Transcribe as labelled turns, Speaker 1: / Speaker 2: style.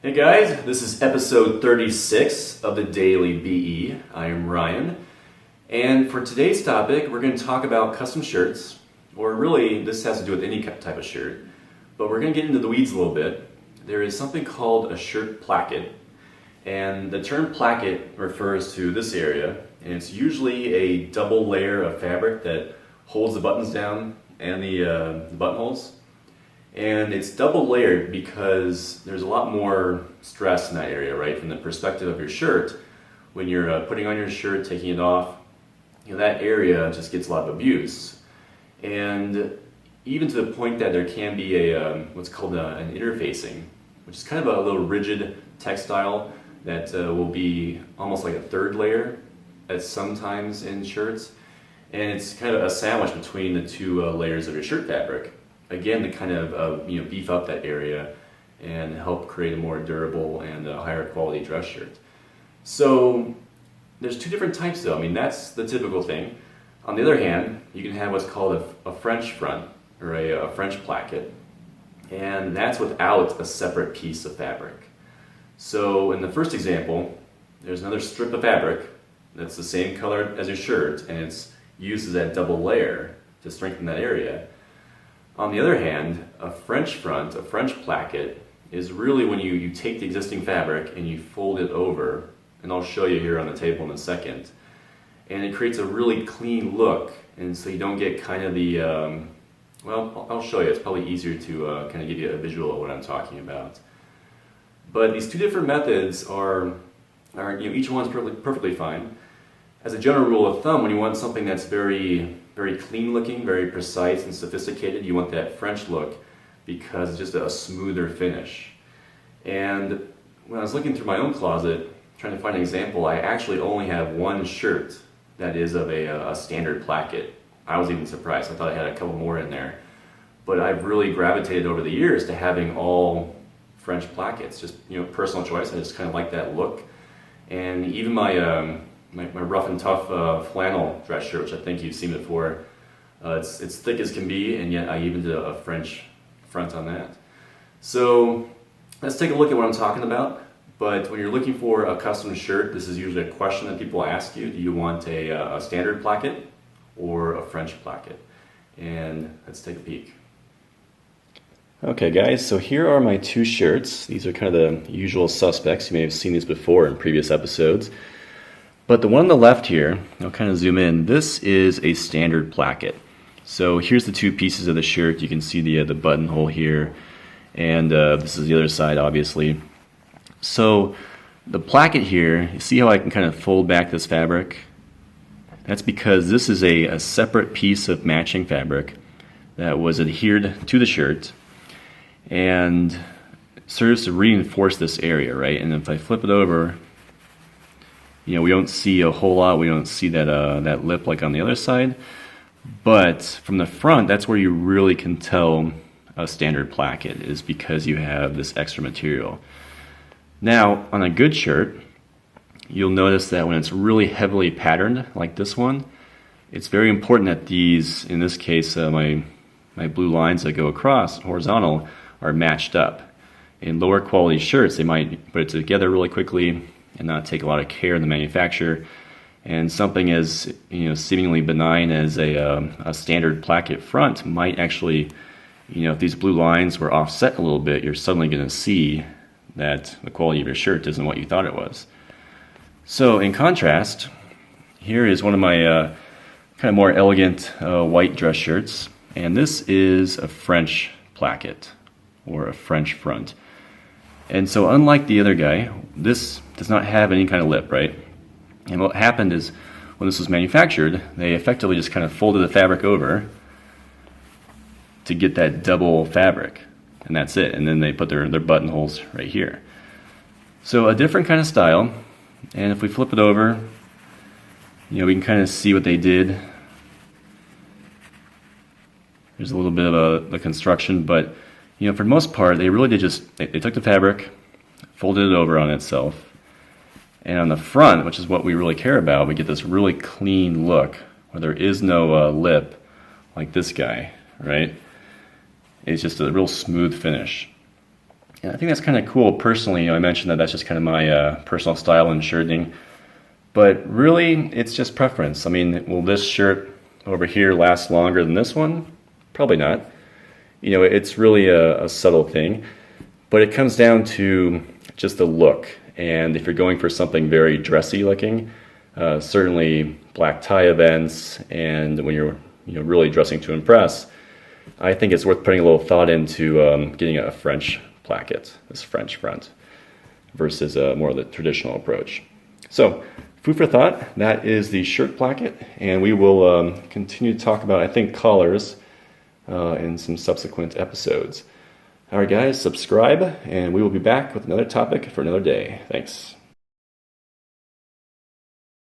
Speaker 1: Hey guys, this is episode 36 of the Daily BE. I am Ryan, and for today's topic, we're going to talk about custom shirts, or really, this has to do with any type of shirt, but we're going to get into the weeds a little bit. There is something called a shirt placket, and the term placket refers to this area, and it's usually a double layer of fabric that holds the buttons down and the buttonholes. And it's double layered because there's a lot more stress in that area, right? From the perspective of your shirt, when you're putting on your shirt, taking it off, that area just gets a lot of abuse. And even to the point that there can be a what's called an interfacing, which is kind of a little rigid textile that will be almost like a third layer at sometimes in shirts. And it's kind of a sandwich between the two layers of your shirt fabric. Again, to kind of beef up that area and help create a more durable and higher quality dress shirt. So there's two different types though. I mean, that's the typical thing. On the other hand, you can have what's called a French front or a French placket, and that's without a separate piece of fabric. So in the first example, there's another strip of fabric that's the same color as your shirt, and it's used as that double layer to strengthen that area. On the other hand, a French front, a French placket, is really when you take the existing fabric and you fold it over, and I'll show you here on the table in a second, and it creates a really clean look, and so you don't get kind of the, well, I'll show you, it's probably easier to kind of give you a visual of what I'm talking about. But these two different methods are each one's perfectly fine. As a general rule of thumb, when you want something that's very clean looking, very precise and sophisticated, you want that French look because it's just a smoother finish. And when I was looking through my own closet, trying to find an example, I actually only have one shirt that is of a standard placket. I was even surprised. I thought I had a couple more in there. But I've really gravitated over the years to having all French plackets, just personal choice. I just kind of like that look. And even my rough and tough flannel dress shirt, which I think you've seen before. It's thick as can be, and yet I even did a French front on that. So let's take a look at what I'm talking about. But when you're looking for a custom shirt, this is usually a question that people ask you. Do you want a standard placket or a French placket? And let's take a peek. Okay guys, so here are my two shirts. These are kind of the usual suspects. You may have seen these before in previous episodes. But the one on the left here, I'll kind of zoom in, this is a standard placket. So here's the two pieces of the shirt. You can see the buttonhole here, and this is the other side, obviously. So the placket here, you see how I can kind of fold back this fabric? That's because this is a separate piece of matching fabric that was adhered to the shirt and serves to reinforce this area, right? And if I flip it over, we don't see a whole lot. We don't see that lip like on the other side. But from the front, that's where you really can tell a standard placket, is because you have this extra material. Now, on a good shirt, you'll notice that when it's really heavily patterned, like this one, it's very important that these, in this case, my blue lines that go across, horizontal, are matched up. In lower quality shirts, they might put it together really quickly and not take a lot of care in the manufacture. And something as seemingly benign as a standard placket front might actually, if these blue lines were offset a little bit, you're suddenly going to see that the quality of your shirt isn't what you thought it was. So in contrast, here is one of my kind of more elegant white dress shirts, and this is a French placket or a French front. And so unlike the other guy, this does not have any kind of lip, right? And what happened is when this was manufactured, they effectively just kind of folded the fabric over to get that double fabric, and that's it. And then they put their buttonholes right here. So a different kind of style, and if we flip it over, we can kind of see what they did. There's a little bit of the construction, but for the most part, they really did they took the fabric, folded it over on itself, and on the front, which is what we really care about, we get this really clean look where there is no lip like this guy, right? It's just a real smooth finish. And I think that's kind of cool personally. I mentioned that that's just kind of my personal style in shirting. But really, it's just preference. I mean, will this shirt over here last longer than this one? Probably not. It's really a subtle thing. But it comes down to just the look. And if you're going for something very dressy looking, certainly black tie events, and when you're really dressing to impress, I think it's worth putting a little thought into getting a French placket, this French front, versus more of the traditional approach. So, food for thought, that is the shirt placket, and we will continue to talk about, I think, collars in some subsequent episodes. All right, guys, subscribe, and we will be back with another topic for another day. Thanks.